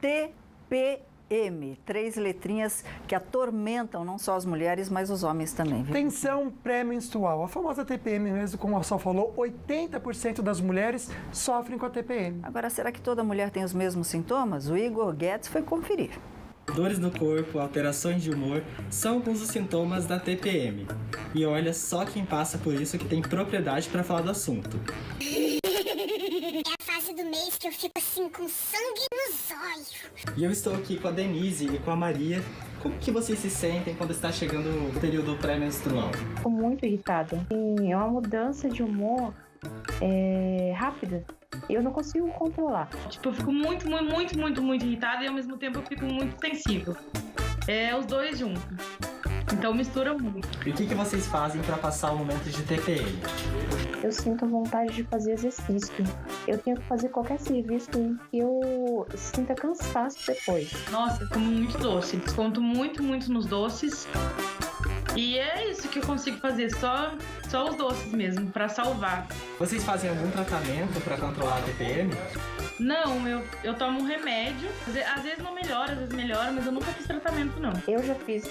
TPM, 3 letrinhas que atormentam não só as mulheres, mas os homens também. Viu? Tensão pré-menstrual. A famosa TPM mesmo, como a Sol falou, 80% das mulheres sofrem com a TPM. Agora, será que toda mulher tem os mesmos sintomas? O Igor Guedes foi conferir. Dores no corpo, alterações de humor, são alguns dos sintomas da TPM. E olha, só quem passa por isso que tem propriedade para falar do assunto. É a fase do mês que eu fico assim com sangue nos olhos. E eu estou aqui com a Denise e com a Maria. Como que vocês se sentem quando está chegando o período pré-menstrual? Estou muito irritada. É uma mudança de humor rápida. Eu não consigo controlar. Tipo, eu fico muito irritada e ao mesmo tempo eu fico muito sensível. É os dois juntos. Então mistura muito. E o que vocês fazem para passar o momento de TPM? Eu sinto vontade de fazer exercício. Eu tenho que fazer qualquer serviço que eu sinta cansaço depois. Nossa, eu como muito doce. Desconto muito nos doces. E é isso que eu consigo fazer, só os doces mesmo, pra salvar. Vocês fazem algum tratamento pra controlar a TPM? Não, eu tomo um remédio, às vezes não melhora, às vezes melhora, mas eu nunca fiz tratamento não. Eu já fiz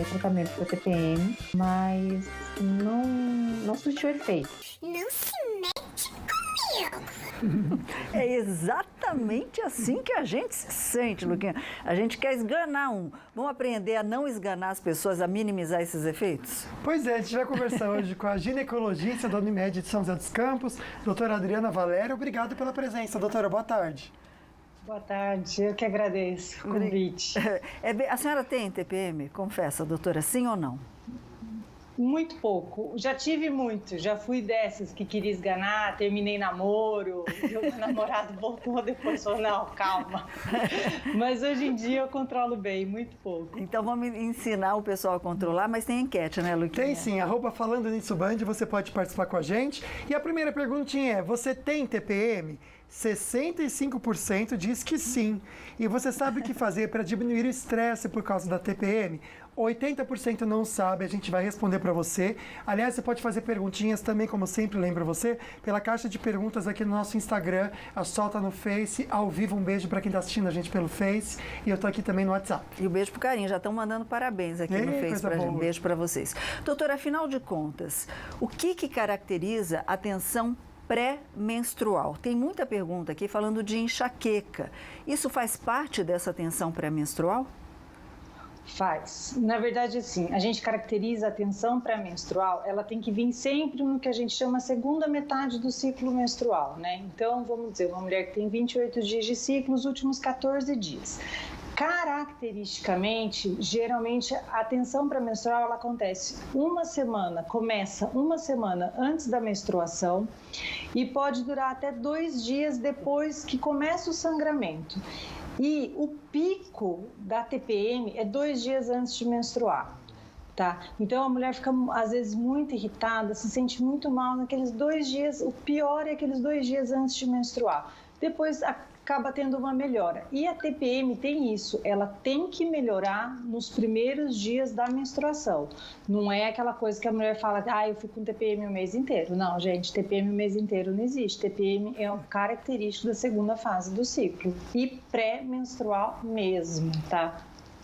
tratamento pra TPM, mas não surtiu efeito. Não se mete comigo. É exatamente assim que a gente se sente, Luquinha. A gente quer esganar um. Vamos aprender a não esganar as pessoas, a minimizar esses efeitos? Pois é, a gente vai conversar hoje com a ginecologista da Unimed de São José dos Campos, doutora Adriana Valério. Obrigado pela presença, doutora. Boa tarde. Boa tarde, eu que agradeço o convite. A senhora tem TPM? Confessa, doutora, sim ou não? Muito pouco. Já tive muito. Já fui dessas que queria esganar, terminei namoro, e o meu namorado voltou depois falou, não, calma. Mas hoje em dia eu controlo bem, muito pouco. Então vamos ensinar o pessoal a controlar, mas tem enquete, né, Luquinha? Tem sim, @Falando Nisso Band, você pode participar com a gente. E a primeira perguntinha é, você tem TPM? 65% diz que sim. E você sabe o que fazer para diminuir o estresse por causa da TPM? 80% não sabe, a gente vai responder para você. Aliás, você pode fazer perguntinhas também, como sempre lembro você, pela caixa de perguntas aqui no nosso Instagram. A Sol tá no Face, ao vivo. Um beijo para quem tá assistindo a gente pelo Face. E eu tô aqui também no WhatsApp. E um beijo pro carinho, já estão mandando parabéns aqui no Face pra gente. Beijo para vocês. Doutora, afinal de contas, o que caracteriza a tensão pré-menstrual? Tem muita pergunta aqui falando de enxaqueca. Isso faz parte dessa tensão pré-menstrual? Faz. Na verdade, assim, a gente caracteriza a tensão pré-menstrual, ela tem que vir sempre no que a gente chama a segunda metade do ciclo menstrual, né? Então, vamos dizer, uma mulher que tem 28 dias de ciclo, os últimos 14 dias. Caracteristicamente, geralmente a tensão pré-menstrual ela acontece começa uma semana antes da menstruação e pode durar até 2 dias depois que começa o sangramento. E o pico da TPM é 2 dias antes de menstruar. Tá? Então a mulher fica às vezes muito irritada, se sente muito mal naqueles 2 dias, o pior é aqueles 2 dias antes de menstruar. Depois acaba tendo uma melhora. E a TPM tem isso, ela tem que melhorar nos primeiros dias da menstruação. Não é aquela coisa que a mulher fala, eu fico com TPM o mês inteiro. Não, gente, TPM o mês inteiro não existe. TPM é um característico da segunda fase do ciclo. E pré-menstrual mesmo, tá?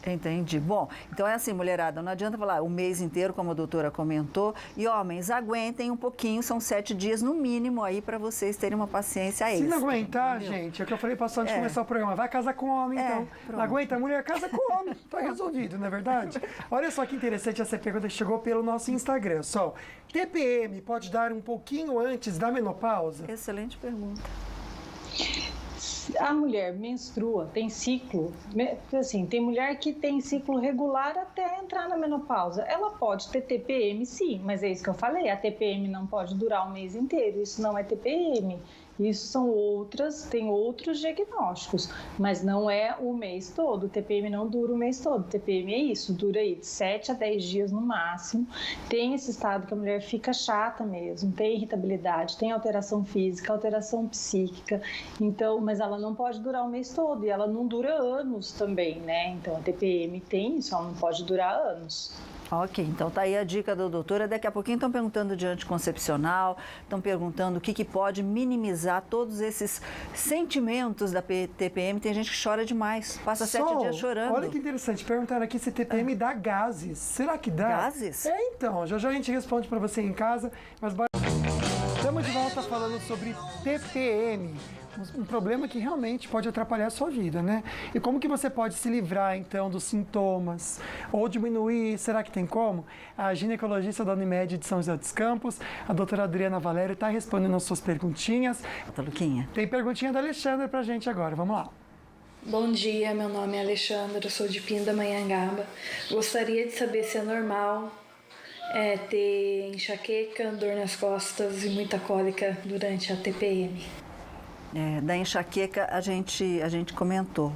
Entendi. Bom, então é assim, mulherada, não adianta falar o mês inteiro, como a doutora comentou, e homens, aguentem um pouquinho, são 7 dias no mínimo aí para vocês terem uma paciência extra. Se não aguentar, entendeu? Gente, é o que eu falei para antes de começar o programa, vai casar com homem, então. Pronto. Não aguenta a mulher, casa com homem, tá resolvido, não é verdade? Olha só que interessante essa pergunta que chegou pelo nosso Instagram, Sol. TPM pode dar um pouquinho antes da menopausa? Excelente pergunta. A mulher menstrua, tem ciclo, assim, tem mulher que tem ciclo regular até entrar na menopausa. Ela pode ter TPM, sim, mas é isso que eu falei, a TPM não pode durar o mês inteiro, isso não é TPM. Isso tem outros diagnósticos, mas não é o mês todo. O TPM não dura o mês todo. O TPM é isso, dura aí de 7 a 10 dias no máximo. Tem esse estado que a mulher fica chata mesmo, tem irritabilidade, tem alteração física, alteração psíquica. Então, mas ela não pode durar o mês todo e ela não dura anos também, né? Então a TPM tem isso, ela não pode durar anos. Ok, então tá aí a dica da doutora. Daqui a pouquinho estão perguntando de anticoncepcional, estão perguntando o que pode minimizar todos esses sentimentos da TPM. Tem gente que chora demais, passa 7 dias chorando. Olha que interessante, perguntaram aqui se TPM dá gases. Será que dá? Gases? Então, já a gente responde para você em casa, mas estamos de volta falando sobre TPM. Um problema que realmente pode atrapalhar a sua vida, né? E como que você pode se livrar, então, dos sintomas? Ou diminuir, será que tem como? A ginecologista da Unimed de São José dos Campos, a doutora Adriana Valério, está respondendo as suas perguntinhas. Luquinha. Tem perguntinha da Alexandra pra gente agora, vamos lá. Bom dia, meu nome é Alexandra, eu sou de Pindamonhangaba. Gostaria de saber se é normal ter enxaqueca, dor nas costas e muita cólica durante a TPM. Da enxaqueca a gente comentou.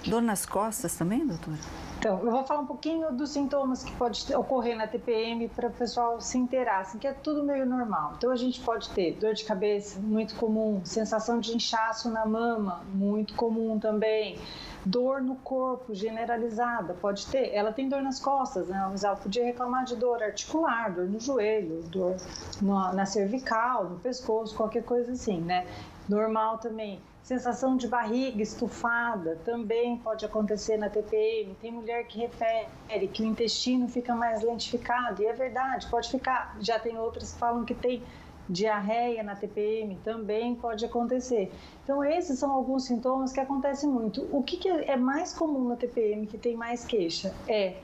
Dor nas costas também, doutora? Então, eu vou falar um pouquinho dos sintomas que pode ocorrer na TPM para o pessoal se inteirar, assim, que é tudo meio normal. Então, a gente pode ter dor de cabeça, muito comum, sensação de inchaço na mama, muito comum também, dor no corpo, generalizada, pode ter. Ela tem dor nas costas, né? Mas ela podia reclamar de dor articular, dor no joelho, dor na cervical, no pescoço, qualquer coisa assim, né? Normal também. Sensação de barriga estufada também pode acontecer na TPM. Tem mulher que refere que o intestino fica mais lentificado, e é verdade, pode ficar. Já tem outras que falam que tem diarreia na TPM, também pode acontecer. Então, esses são alguns sintomas que acontecem muito. O que é mais comum na TPM, que tem mais queixa, é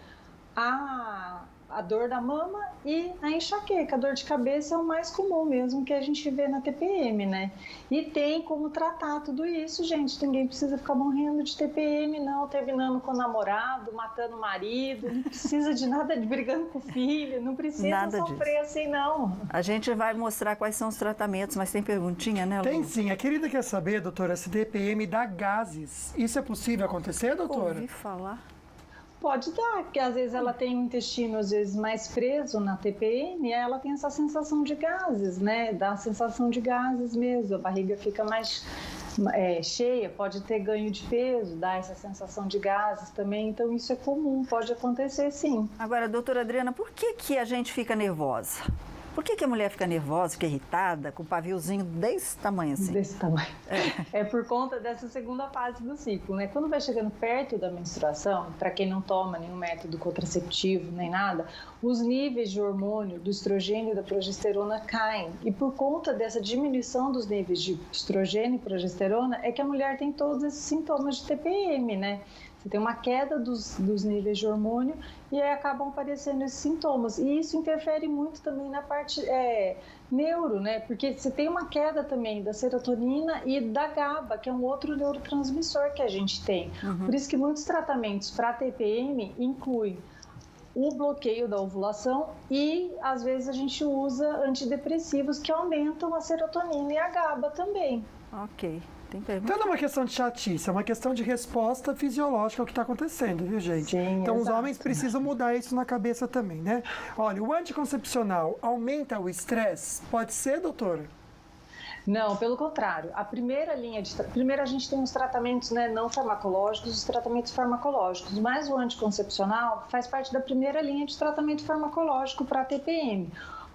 a dor da mama e a enxaqueca. A dor de cabeça é o mais comum mesmo que a gente vê na TPM, né? E tem como tratar tudo isso, gente. Ninguém precisa ficar morrendo de TPM, não, terminando com o namorado, matando o marido, não precisa de nada, de brigando com o filho, não precisa nada sofrer disso. Assim, não. A gente vai mostrar quais são os tratamentos, mas tem perguntinha, né, Lu? Tem sim. A querida quer saber, doutora, se TPM dá gases. Isso é possível acontecer, doutora? Ouvi falar. Pode dar, porque às vezes ela tem o intestino mais preso na TPM e ela tem essa sensação de gases, né? Dá a sensação de gases mesmo, a barriga fica mais cheia, pode ter ganho de peso, dá essa sensação de gases também, então isso é comum, pode acontecer sim. Agora, doutora Adriana, por que a gente fica nervosa? Por que a mulher fica nervosa, fica irritada, com um paviozinho desse tamanho assim? Desse tamanho. É por conta dessa segunda fase do ciclo, né? Quando vai chegando perto da menstruação, para quem não toma nenhum método contraceptivo nem nada, os níveis de hormônio, do estrogênio e da progesterona caem. E por conta dessa diminuição dos níveis de estrogênio e progesterona, é que a mulher tem todos esses sintomas de TPM, né? Você tem uma queda dos níveis de hormônio e aí acabam aparecendo esses sintomas. E isso interfere muito também na parte neuro, né? Porque você tem uma queda também da serotonina e da GABA, que é um outro neurotransmissor que a gente tem. Por isso que muitos tratamentos para TPM incluem o bloqueio da ovulação e, às vezes, a gente usa antidepressivos que aumentam a serotonina e a GABA também. Ok. Então não é uma questão de chatice, é uma questão de resposta fisiológica ao que está acontecendo, viu, gente? Sim, então exato. Os homens precisam mudar isso na cabeça também, né? Olha, o anticoncepcional aumenta o estresse? Pode ser, doutora? Não, pelo contrário. A primeira linha primeiro a gente tem os tratamentos, né, não farmacológicos, os tratamentos farmacológicos, mas o anticoncepcional faz parte da primeira linha de tratamento farmacológico para a TPM.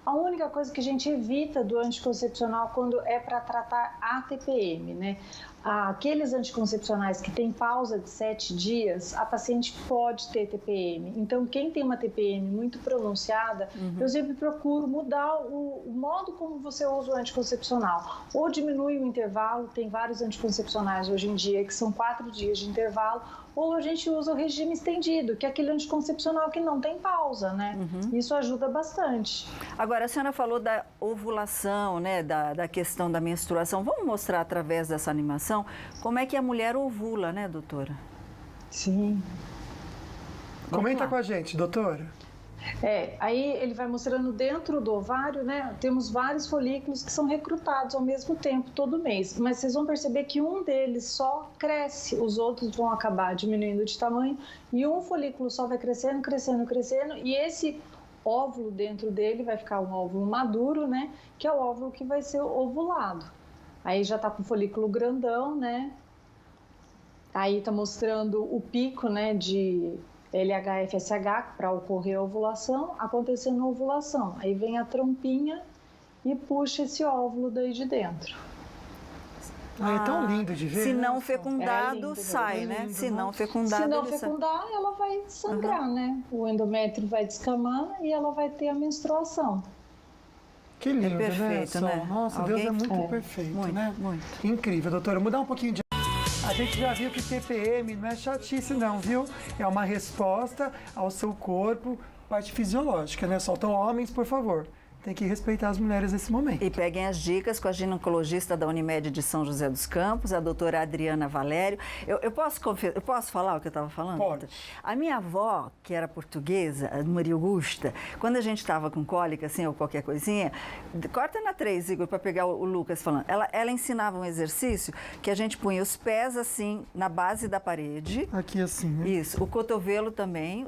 A única coisa que a gente evita do anticoncepcional quando é para tratar a TPM, né? Aqueles anticoncepcionais que têm pausa de 7 dias, a paciente pode ter TPM. Então, quem tem uma TPM muito pronunciada, eu sempre procuro mudar o modo como você usa o anticoncepcional. Ou diminui o intervalo, tem vários anticoncepcionais hoje em dia que são 4 dias de intervalo, ou a gente usa o regime estendido, que é aquele anticoncepcional que não tem pausa, né? Isso ajuda bastante. Agora, a senhora falou da ovulação, né, da questão da menstruação. Vamos mostrar através dessa animação como é que a mulher ovula, né, doutora? Sim. Comenta com a gente, doutora. Aí ele vai mostrando dentro do ovário, né? Temos vários folículos que são recrutados ao mesmo tempo, todo mês. Mas vocês vão perceber que um deles só cresce, os outros vão acabar diminuindo de tamanho. E um folículo só vai crescendo, crescendo, crescendo. E esse óvulo dentro dele vai ficar um óvulo maduro, né? Que é o óvulo que vai ser ovulado. Aí já tá com o folículo grandão, né? Aí tá mostrando o pico, né? LH-FSH para ocorrer a ovulação, acontecendo a ovulação. Aí vem a trompinha e puxa esse óvulo daí de dentro. É tão lindo de ver. Se né? não fecundado, lindo, sai, é né? lindo, Se não né? fecundado, Se não ele sai. fecundar, ela vai sangrar, né? O endométrio vai descamar e ela vai ter a menstruação. Que lindo, perfeito, né, né? Sol? Nossa, Alguém- Deus é muito perfeito, Muito, né? muito. Incrível, doutora. Mudar um pouquinho de... A gente já viu que TPM não é chatice não, viu? É uma resposta ao seu corpo, parte fisiológica, né, Sol? Então, homens, por favor, tem que respeitar as mulheres nesse momento. E peguem as dicas com a ginecologista da Unimed de São José dos Campos, a doutora Adriana Valério. Eu posso falar o que eu estava falando? Pode. A minha avó, que era portuguesa, a Maria Augusta, quando a gente estava com cólica, assim, ou qualquer coisinha, corta na 3, Igor, para pegar o Lucas falando. Ela ensinava um exercício que a gente punha os pés, assim, na base da parede. Aqui assim, né? Isso, o cotovelo também,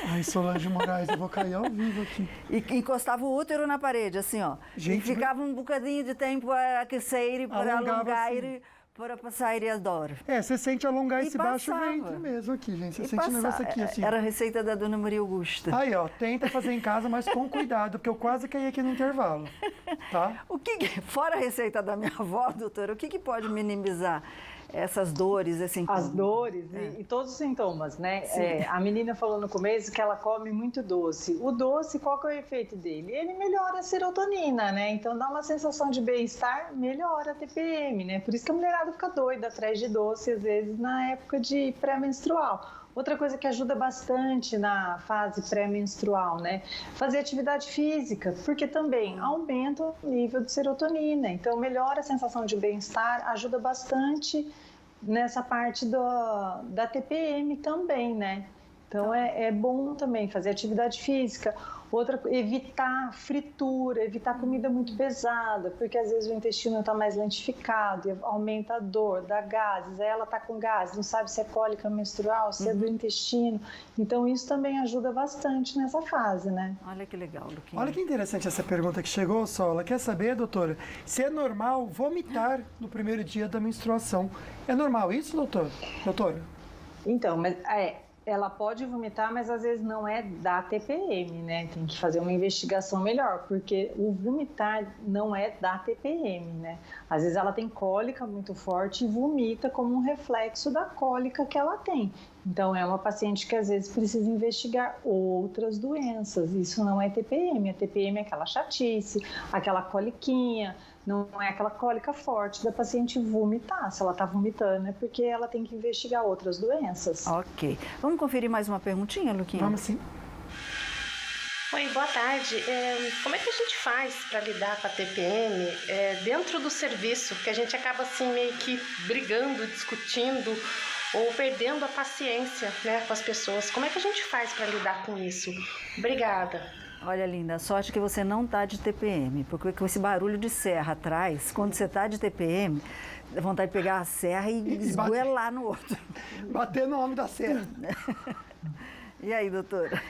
Ai, Solange Moraes, eu vou cair ao vivo aqui. E encostava o útero na parede, assim, ó. Gente, e ficava um bocadinho de tempo a aquecer, para alongava alongar, assim. para passar a dor. É, você sente alongar E esse baixo passava. ventre mesmo aqui, gente. Você E sente um negócio aqui, assim. Era a receita da dona Maria Augusta. Aí, ó, tenta fazer em casa, mas com cuidado, porque eu quase caí aqui no intervalo, tá? Fora a receita da minha avó, doutora, o que pode minimizar essas dores, esse incômodo? As dores e todos os sintomas, né? A menina falou no começo que ela come muito doce. O doce, qual que é o efeito dele? Ele melhora a serotonina, né? Então dá uma sensação de bem-estar, melhora a TPM, né? Por isso que a mulherada fica doida atrás de doce, às vezes, na época de pré-menstrual. Outra coisa que ajuda bastante na fase pré-menstrual, né? Fazer atividade física, porque também aumenta o nível de serotonina. Então, melhora a sensação de bem-estar, ajuda bastante nessa parte da TPM também, né? Então, é bom também fazer atividade física. Outra, evitar fritura, evitar comida muito pesada, porque às vezes o intestino está mais lentificado, e aumenta a dor, dá gases, aí ela está com gases, não sabe se é cólica menstrual, se é do intestino. Então isso também ajuda bastante nessa fase, né? Olha que legal, Luquinha. Olha que interessante essa pergunta que chegou, Sola. Quer saber, doutora, se é normal vomitar no primeiro dia da menstruação? É normal isso, doutora? Então, mas ela pode vomitar, mas às vezes não é da TPM, né? Tem que fazer uma investigação melhor, porque o vomitar não é da TPM, né? Às vezes ela tem cólica muito forte e vomita como um reflexo da cólica que ela tem. Então, é uma paciente que às vezes precisa investigar outras doenças. Isso não é TPM. A TPM é aquela chatice, aquela coliquinha, não é aquela cólica forte da paciente vomitar. Se ela está vomitando, é porque ela tem que investigar outras doenças. Ok. Vamos conferir mais uma perguntinha, Luquinha? Vamos sim. Oi, boa tarde. Como é que a gente faz para lidar com a TPM dentro do serviço? Porque a gente acaba assim meio que brigando, discutindo ou perdendo a paciência, né, com as pessoas. Como é que a gente faz para lidar com isso? Obrigada. Olha, linda, sorte que você não tá de TPM, porque com esse barulho de serra atrás, quando você tá de TPM, dá vontade de pegar a serra e esgoelar no outro. Bater no homem da serra. E aí, doutora?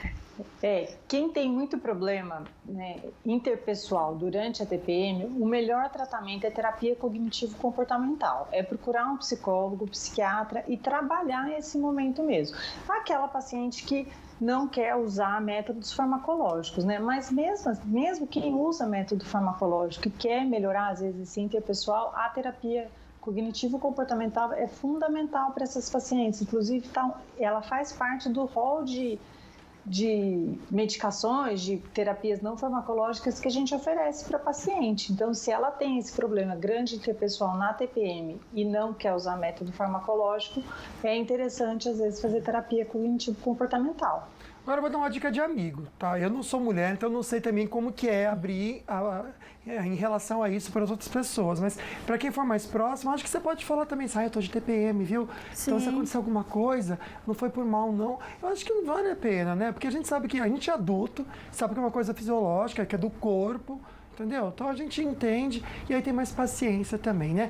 Quem tem muito problema, né, interpessoal durante a TPM, o melhor tratamento é terapia cognitivo-comportamental. É procurar um psicólogo, psiquiatra e trabalhar esse momento mesmo. Aquela paciente que não quer usar métodos farmacológicos, né? Mas mesmo quem usa método farmacológico e quer melhorar, às vezes, esse interpessoal, a terapia cognitivo-comportamental é fundamental para essas pacientes. Inclusive, ela faz parte do rol de medicações, de terapias não farmacológicas que a gente oferece para a paciente. Então, se ela tem esse problema grande interpessoal na TPM e não quer usar método farmacológico, é interessante, às vezes, fazer terapia cognitivo-comportamental. Agora eu vou dar uma dica de amigo, tá? Eu não sou mulher, então eu não sei também como que é abrir em relação a isso para as outras pessoas. Mas para quem for mais próximo, acho que você pode falar também, eu tô de TPM, viu? Sim. Então se acontecer alguma coisa, não foi por mal, não. Eu acho que não vale a pena, né? Porque a gente sabe que a gente é adulto, sabe que é uma coisa fisiológica, que é do corpo, entendeu? Então a gente entende e aí tem mais paciência também, né?